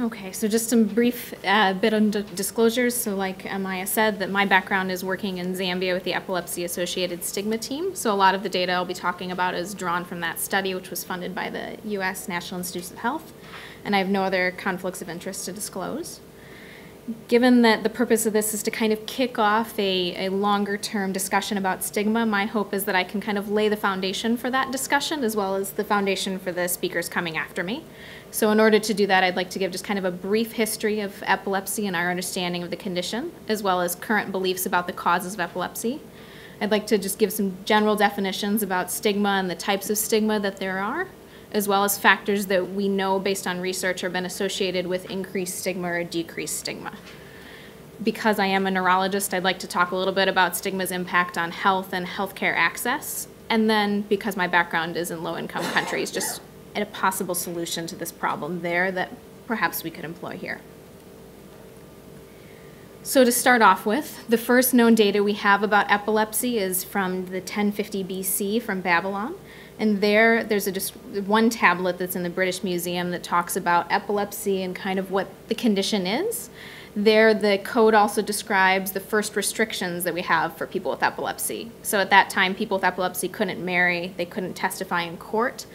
Okay, so just some brief bit on disclosures. So like Maya said, that my background is working in Zambia with the Epilepsy-Associated Stigma team. So a lot of the data I'll be talking about is drawn from that study, which was funded by the U.S. National Institutes of Health. And I have no other conflicts of interest to disclose. Given that the purpose of this is to kind of kick off a longer-term discussion about stigma, my hope is that I can kind of lay the foundation for that discussion as well as the foundation for the speakers coming after me. So in order to do that, I'd like to give just kind of a brief history of epilepsy and our understanding of the condition, as well as current beliefs about the causes of epilepsy. I'd like to just give some general definitions about stigma and the types of stigma that there are, as well as factors that we know based on research have been associated with increased stigma or decreased stigma. Because I am a neurologist, I'd like to talk a little bit about stigma's impact on health and healthcare access, and then because my background is in low-income countries, just a possible solution to this problem there that perhaps we could employ here. So to start off with, the first known data we have about epilepsy is from the 1050 BC from Babylon. And there's just one tablet that's in the British Museum that talks about epilepsy and kind of what the condition is. There, the code also describes the first restrictions that we have for people with epilepsy. So at that time, people with epilepsy couldn't marry, they couldn't testify in court.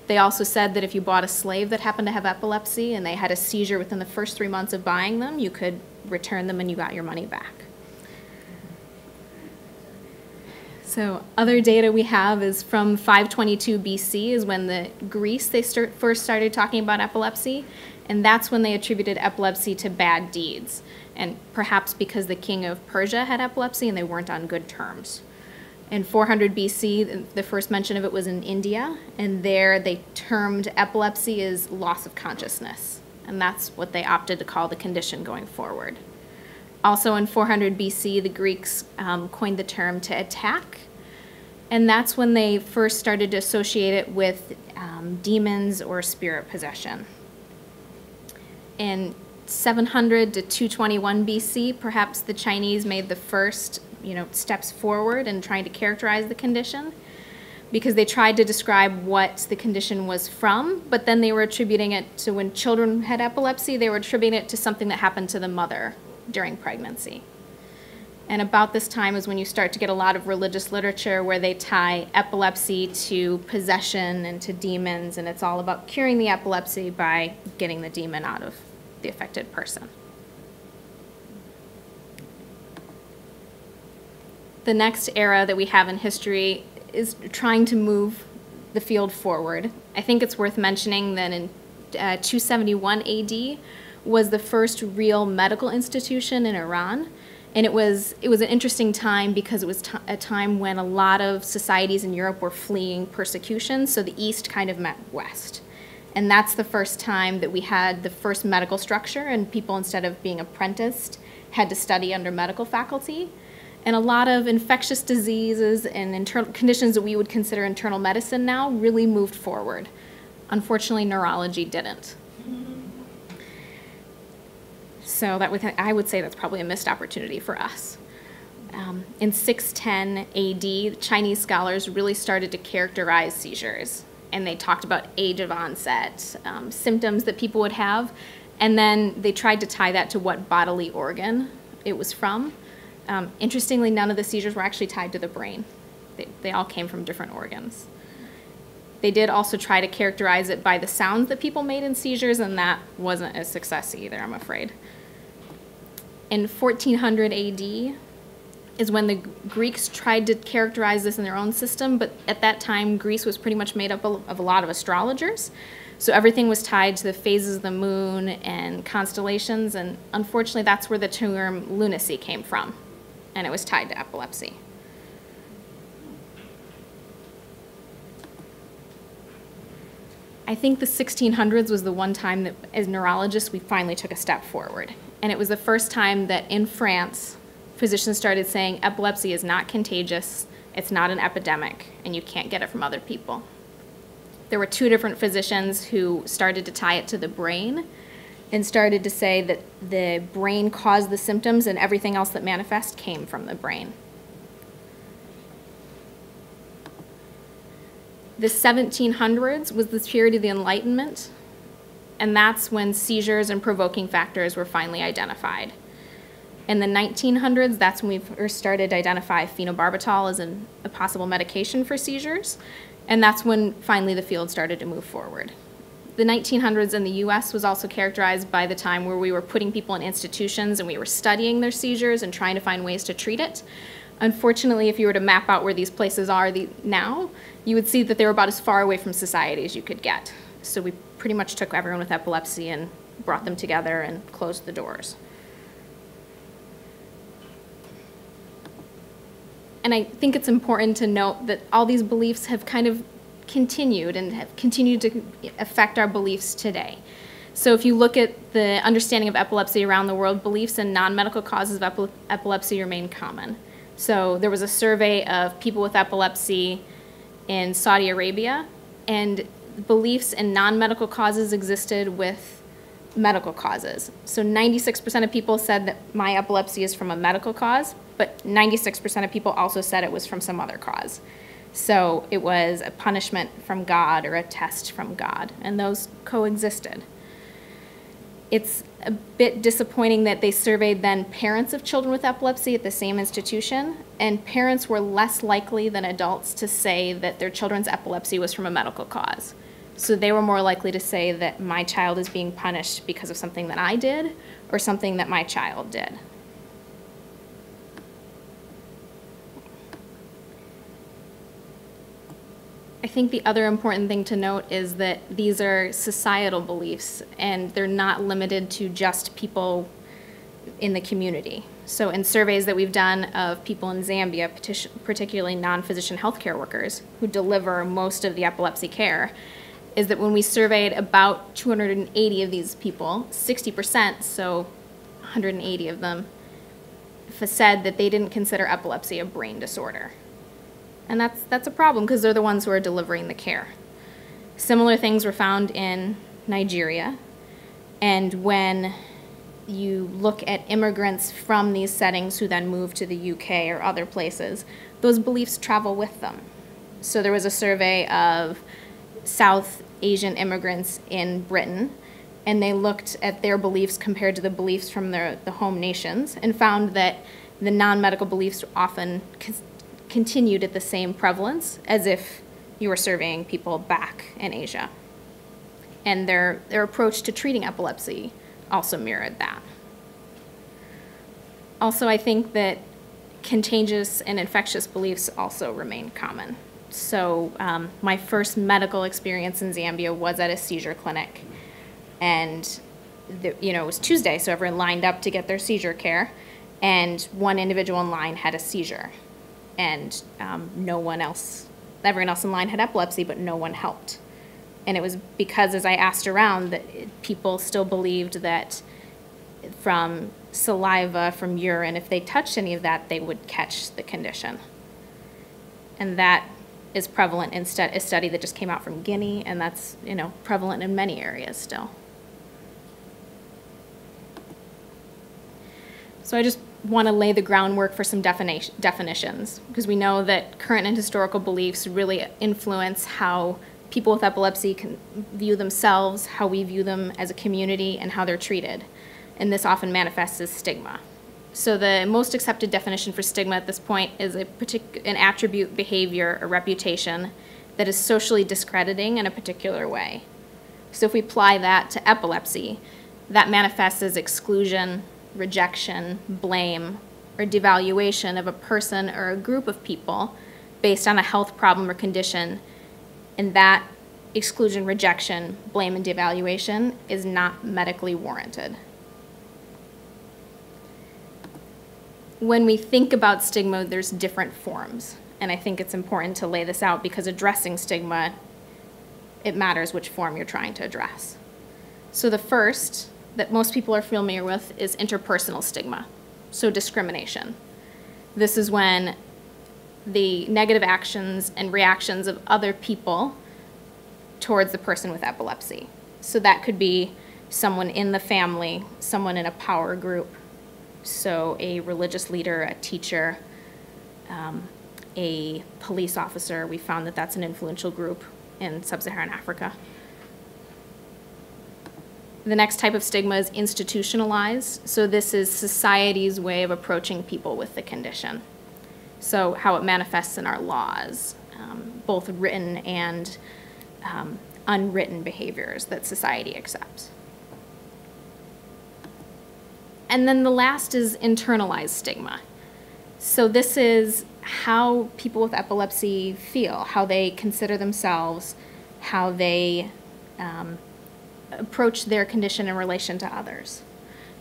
They also said that if you bought a slave that happened to have epilepsy and they had a seizure within the first 3 months of buying them, you could return them and you got your money back. So other data we have is from 522 BC is when the Greece, they first started talking about epilepsy, and that's when they attributed epilepsy to bad deeds, and perhaps because the king of Persia had epilepsy and they weren't on good terms. In 400 BC, the first mention of it was in India, and there they termed epilepsy as loss of consciousness, and that's what they opted to call the condition going forward. Also in 400 BC, the Greeks coined the term to attack, and that's when they first started to associate it with demons or spirit possession. In 700 to 221 BC, perhaps the Chinese made the first steps forward in trying to characterize the condition, because they tried to describe what the condition was from, but then they were attributing it to when children had epilepsy, they were attributing it to something that happened to the mother during pregnancy. And about this time is when you start to get a lot of religious literature where they tie epilepsy to possession and to demons, and it's all about curing the epilepsy by getting the demon out of the affected person. The next era that we have in history is trying to move the field forward. I think it's worth mentioning that in 271 AD was the first real medical institution in Iran. And it was an interesting time because it was a time when a lot of societies in Europe were fleeing persecution, so the East kind of met West. And that's the first time that we had the first medical structure, and people, instead of being apprenticed, had to study under medical faculty. And a lot of infectious diseases and internal conditions that we would consider internal medicine now really moved forward. Unfortunately, neurology didn't. So I would say that's probably a missed opportunity for us. In 610 AD, Chinese scholars really started to characterize seizures, and they talked about age of onset, symptoms that people would have, and then they tried to tie that to what bodily organ it was from. Interestingly, none of the seizures were actually tied to the brain. They all came from different organs. They did also try to characterize it by the sounds that people made in seizures, and that wasn't a success either, I'm afraid. In 1400 AD is when the Greeks tried to characterize this in their own system, but at that time, Greece was pretty much made up of a lot of astrologers. So everything was tied to the phases of the moon and constellations, and unfortunately, that's where the term lunacy came from, and it was tied to epilepsy. I think the 1600s was the one time that, as neurologists, we finally took a step forward. And it was the first time that in France, physicians started saying epilepsy is not contagious, it's not an epidemic, and you can't get it from other people. There were two different physicians who started to tie it to the brain and started to say that the brain caused the symptoms and everything else that manifests came from the brain. The 1700s was the period of the Enlightenment, and that's when seizures and provoking factors were finally identified. In the 1900s, that's when we first started to identify phenobarbital as a possible medication for seizures, and that's when finally the field started to move forward. The 1900s in the US was also characterized by the time where we were putting people in institutions and we were studying their seizures and trying to find ways to treat it. Unfortunately, if you were to map out where these places are now, you would see that they were about as far away from society as you could get. So we pretty much took everyone with epilepsy and brought them together and closed the doors. And I think it's important to note that all these beliefs have kind of continued and have continued to affect our beliefs today. So if you look at the understanding of epilepsy around the world, beliefs in non-medical causes of epilepsy remain common. So there was a survey of people with epilepsy in Saudi Arabia, and beliefs in non-medical causes existed with medical causes. So 96% of people said that my epilepsy is from a medical cause, but 96% of people also said it was from some other cause. So it was a punishment from God or a test from God, and those coexisted. It's a bit disappointing that they surveyed then parents of children with epilepsy at the same institution, and parents were less likely than adults to say that their children's epilepsy was from a medical cause. So they were more likely to say that my child is being punished because of something that I did or something that my child did. I think the other important thing to note is that these are societal beliefs, and they're not limited to just people in the community. So in surveys that we've done of people in Zambia, particularly non-physician healthcare workers who deliver most of the epilepsy care, is that when we surveyed about 280 of these people, 60%, so 180 of them, said that they didn't consider epilepsy a brain disorder. And that's a problem because they're the ones who are delivering the care. Similar things were found in Nigeria. And when you look at immigrants from these settings who then move to the UK or other places, those beliefs travel with them. So there was a survey of South Asian immigrants in Britain, and they looked at their beliefs compared to the beliefs from the home nations and found that the non-medical beliefs often continued at the same prevalence as if you were surveying people back in Asia. And their approach to treating epilepsy also mirrored that. Also, I think that contagious and infectious beliefs also remain common. So my first medical experience in Zambia was at a seizure clinic. And it was Tuesday, so everyone lined up to get their seizure care. And one individual in line had a seizure. And everyone else in line had epilepsy, but no one helped. And it was because, as I asked around, that people still believed that from saliva, from urine, if they touched any of that, they would catch the condition. And that is prevalent in a study that just came out from Guinea, and that's prevalent in many areas still. So I just want to lay the groundwork for some definitions, because we know that current and historical beliefs really influence how people with epilepsy can view themselves, how we view them as a community, and how they're treated. And this often manifests as stigma. So the most accepted definition for stigma at this point is an attribute, behavior, or reputation that is socially discrediting in a particular way. So if we apply that to epilepsy, that manifests as exclusion, rejection, blame, or devaluation of a person or a group of people based on a health problem or condition, and that exclusion, rejection, blame, and devaluation is not medically warranted. When we think about stigma, there's different forms, and I think it's important to lay this out because addressing stigma, it matters which form you're trying to address. So the first that most people are familiar with is interpersonal stigma, so discrimination. This is when the negative actions and reactions of other people towards the person with epilepsy. So that could be someone in the family, someone in a power group, so a religious leader, a teacher, a police officer. We found that that's an influential group in sub-Saharan Africa. The next type of stigma is institutionalized. So this is society's way of approaching people with the condition. So how it manifests in our laws, both written and unwritten behaviors that society accepts. And then the last is internalized stigma. So this is how people with epilepsy feel, how they consider themselves, how they approach their condition in relation to others.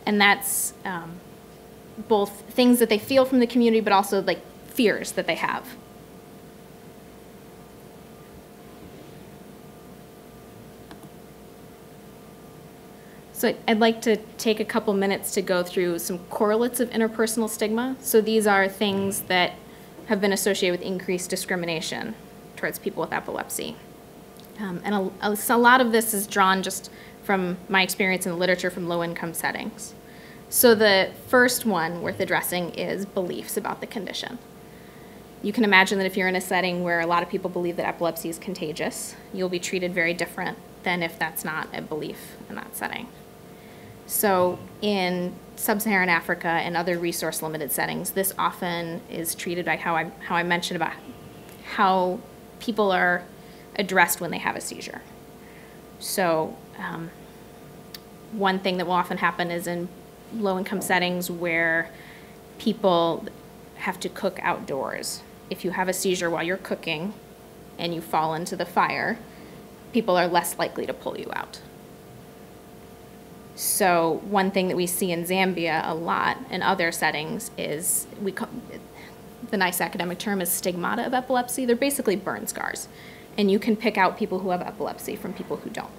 And that's both things that they feel from the community, but also like fears that they have. So I'd like to take a couple minutes to go through some correlates of interpersonal stigma. So these are things that have been associated with increased discrimination towards people with epilepsy. And a lot of this is drawn just from my experience in the literature from low-income settings. So the first one worth addressing is beliefs about the condition. You can imagine that if you're in a setting where a lot of people believe that epilepsy is contagious, you'll be treated very different than if that's not a belief in that setting. So in sub-Saharan Africa and other resource-limited settings, this often is treated by how I mentioned about how people are addressed when they have a seizure. So one thing that will often happen is in low-income settings where people have to cook outdoors. If you have a seizure while you're cooking and you fall into the fire, people are less likely to pull you out. So one thing that we see in Zambia a lot in other settings is, the nice academic term is stigmata of epilepsy. They're basically burn scars. And you can pick out people who have epilepsy from people who don't.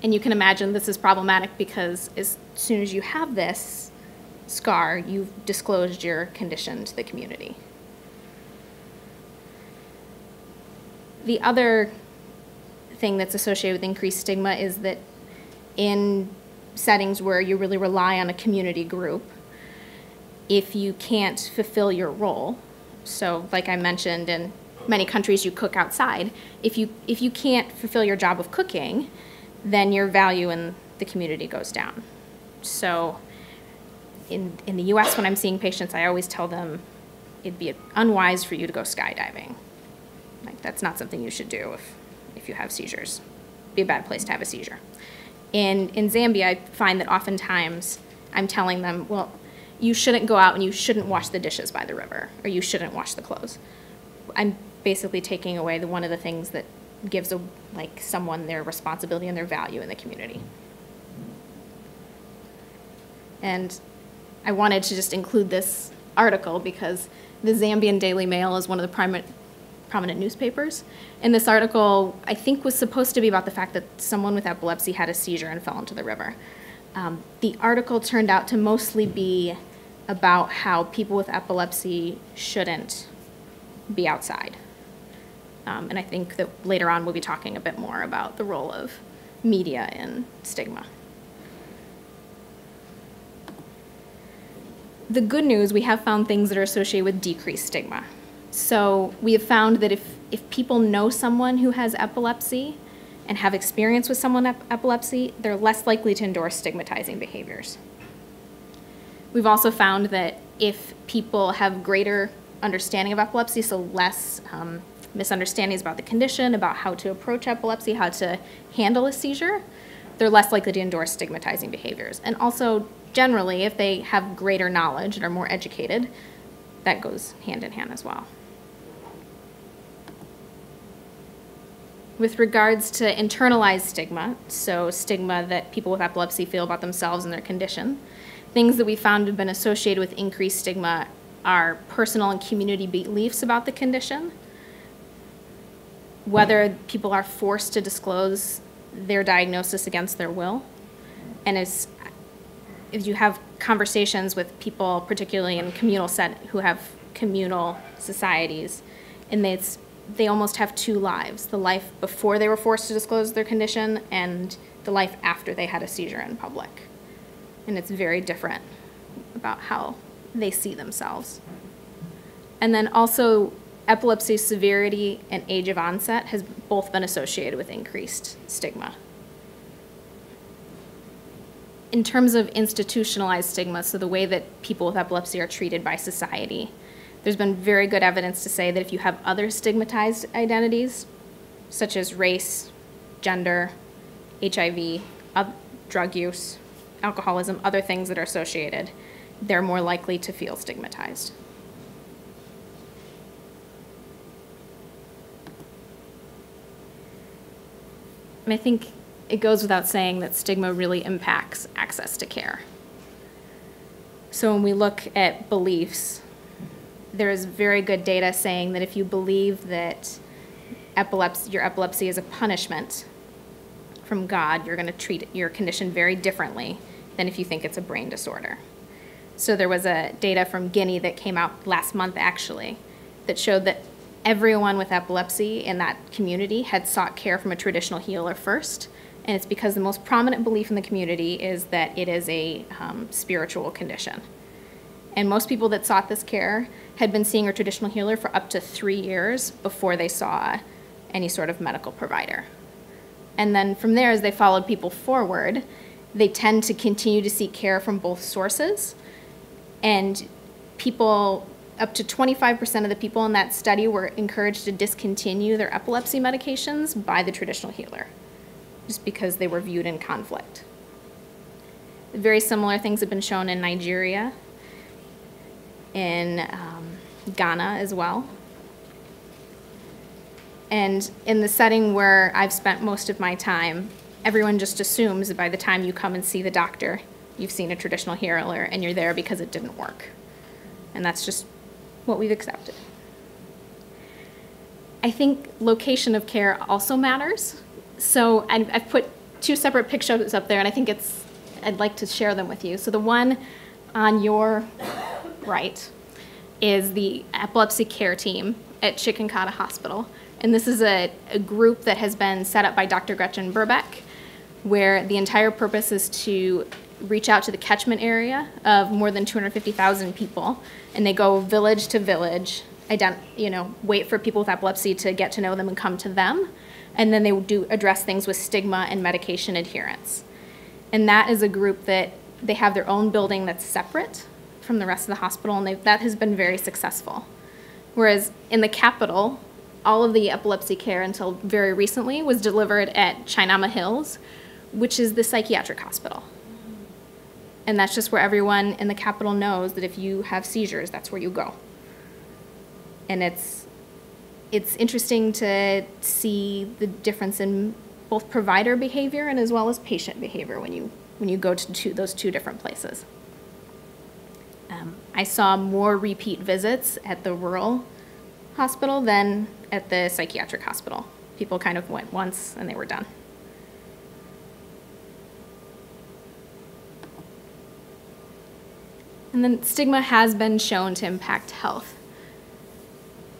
And you can imagine this is problematic because as soon as you have this scar, you've disclosed your condition to the community. The other thing that's associated with increased stigma is that in settings where you really rely on a community group, if you can't fulfill your role, so like I mentioned, in many countries you cook outside, if you can't fulfill your job of cooking, then your value in the community goes down. So in the US, when I'm seeing patients, I always tell them it'd be unwise for you to go skydiving. Like, that's not something you should do if you have seizures. It'd be a bad place to have a seizure. In Zambia, I find that oftentimes I'm telling them, well, you shouldn't go out and you shouldn't wash the dishes by the river, or you shouldn't wash the clothes. I'm basically taking away one of the things that gives someone their responsibility and their value in the community. And I wanted to just include this article because the Zambian Daily Mail is one of the prominent newspapers. And this article, I think, was supposed to be about the fact that someone with epilepsy had a seizure and fell into the river. The article turned out to mostly be about how people with epilepsy shouldn't be outside. And I think that later on we'll be talking a bit more about the role of media in stigma. The good news, we have found things that are associated with decreased stigma. So we have found that if people know someone who has epilepsy and have experience with someone with epilepsy, they're less likely to endorse stigmatizing behaviors. We've also found that if people have greater understanding of epilepsy, so less misunderstandings about the condition, about how to approach epilepsy, how to handle a seizure, they're less likely to endorse stigmatizing behaviors. And also, generally, if they have greater knowledge and are more educated, that goes hand in hand as well. With regards to internalized stigma, so stigma that people with epilepsy feel about themselves and their condition, things that we found have been associated with increased stigma are personal and community beliefs about the condition, whether people are forced to disclose their diagnosis against their will, and if you have conversations with people, particularly in who have communal societies, and they almost have two lives, the life before they were forced to disclose their condition and the life after they had a seizure in public. And it's very different about how they see themselves. And then also, epilepsy severity and age of onset has both been associated with increased stigma. in terms of institutionalized stigma, so the way that people with epilepsy are treated by society, there's been very good evidence to say that if you have other stigmatized identities, such as race, gender, HIV, drug use, alcoholism, other things that are associated, they're more likely to feel stigmatized. And I think it goes without saying that stigma really impacts access to care. So when we look at beliefs, there is very good data saying that if you believe that your epilepsy is a punishment from God, you're going to treat your condition very differently than if you think it's a brain disorder. So there was a data from Guinea that came out last month, actually, that showed that everyone with epilepsy in that community had sought care from a traditional healer first, and it's because the most prominent belief in the community is that it is a spiritual condition. And most people that sought this care had been seeing a traditional healer for up to 3 years before they saw any sort of medical provider. And then from there, as they followed people forward, they tend to continue to seek care from both sources. And people, up to 25% of the people in that study were encouraged to discontinue their epilepsy medications by the traditional healer, just because they were viewed in conflict. Very similar things have been shown in Nigeria, in Ghana as well. And in the setting where I've spent most of my time, everyone just assumes that by the time you come and see the doctor, you've seen a traditional healer and you're there because it didn't work. And that's just what we've accepted. I think location of care also matters. So I've put 2 separate pictures up there, and I think I'd like to share them with you. So the one on your right is the epilepsy care team at Chicken-Cotta Hospital. And this is a group that has been set up by Dr. Gretchen Burbeck, where the entire purpose is to reach out to the catchment area of more than 250,000 people, and they go village to village, wait for people with epilepsy to get to know them and come to them, and then they do address things with stigma and medication adherence. And that is a group that they have their own building that's separate from the rest of the hospital, and that has been very successful. Whereas in the capital, all of the epilepsy care until very recently was delivered at Chainama Hills, which is the psychiatric hospital. And that's just where everyone in the capital knows that if you have seizures, that's where you go. And it's interesting to see the difference in both provider behavior and as well as patient behavior when you go to those 2 different places. I saw more repeat visits at the rural hospital than at the psychiatric hospital. People kind of went once and they were done. And then stigma has been shown to impact health.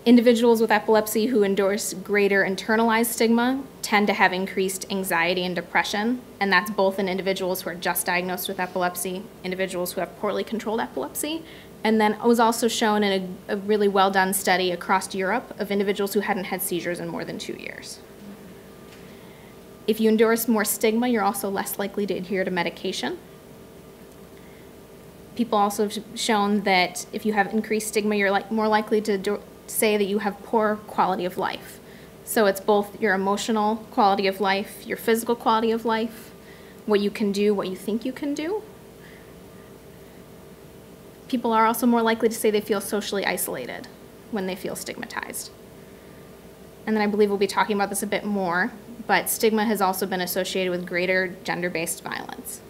Individuals with epilepsy who endorse greater internalized stigma tend to have increased anxiety and depression, and that's both in individuals who are just diagnosed with epilepsy, individuals who have poorly controlled epilepsy, and then it was also shown in a really well-done study across Europe of individuals who hadn't had seizures in more than 2 years. If you endorse more stigma, you're also less likely to adhere to medication. People also have shown that if you have increased stigma, you're more likely to say that you have poor quality of life. So it's both your emotional quality of life, your physical quality of life, what you can do, what you think you can do. People are also more likely to say they feel socially isolated when they feel stigmatized. And then I believe we'll be talking about this a bit more, but stigma has also been associated with greater gender-based violence.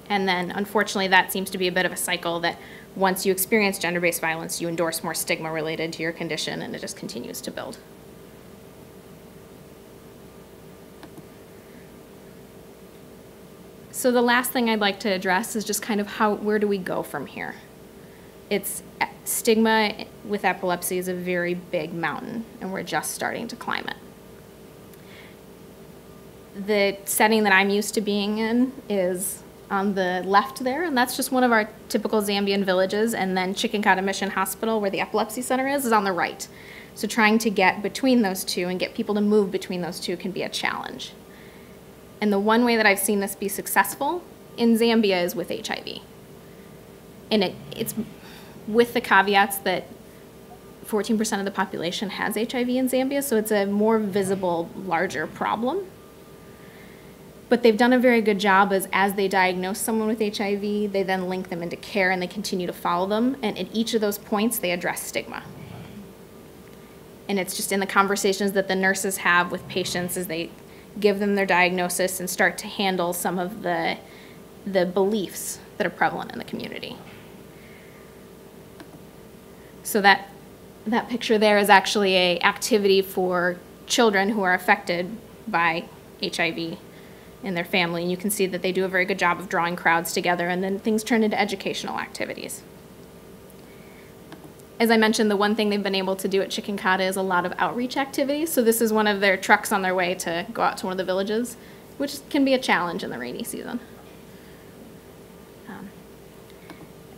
And then, unfortunately, that seems to be a bit of a cycle that once you experience gender-based violence, you endorse more stigma related to your condition, and it just continues to build. So the last thing I'd like to address is just kind of where do we go from here? Stigma with epilepsy is a very big mountain, and we're just starting to climb it. The setting that I'm used to being in is on the left there, and that's just one of our typical Zambian villages, and then Chicken-Cotta Mission Hospital, where the epilepsy center is on the right. So trying to get between those 2 and get people to move between those 2 can be a challenge. And the one way that I've seen this be successful in Zambia is with HIV. And it's with the caveats that 14% of the population has HIV in Zambia, so it's a more visible, larger problem. But they've done a very good job as they diagnose someone with HIV, they then link them into care and they continue to follow them. And at each of those points, they address stigma. And it's just in the conversations that the nurses have with patients as they give them their diagnosis and start to handle some of the beliefs that are prevalent in the community. So that picture there is actually an activity for children who are affected by HIV in their family. And you can see that they do a very good job of drawing crowds together, and then things turn into educational activities. As I mentioned, the one thing they've been able to do at Chikinkata is a lot of outreach activities. So this is one of their trucks on their way to go out to one of the villages, which can be a challenge in the rainy season.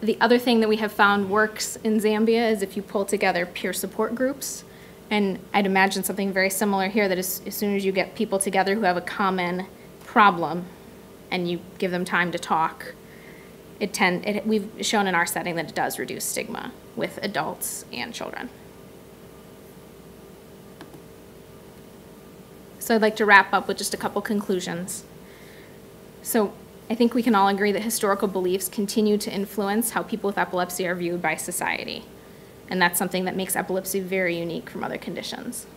The other thing that we have found works in Zambia is if you pull together peer support groups. And I'd imagine something very similar here, that as soon as you get people together who have a common problem and you give them time to talk, we've shown in our setting that it does reduce stigma with adults and children. So I'd like to wrap up with just a couple conclusions. So I think we can all agree that historical beliefs continue to influence how people with epilepsy are viewed by society. And that's something that makes epilepsy very unique from other conditions.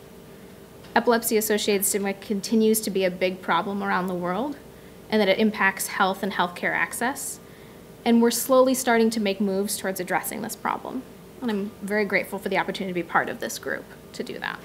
Epilepsy-associated stigma continues to be a big problem around the world, and that it impacts health and healthcare access. And we're slowly starting to make moves towards addressing this problem. And I'm very grateful for the opportunity to be part of this group to do that.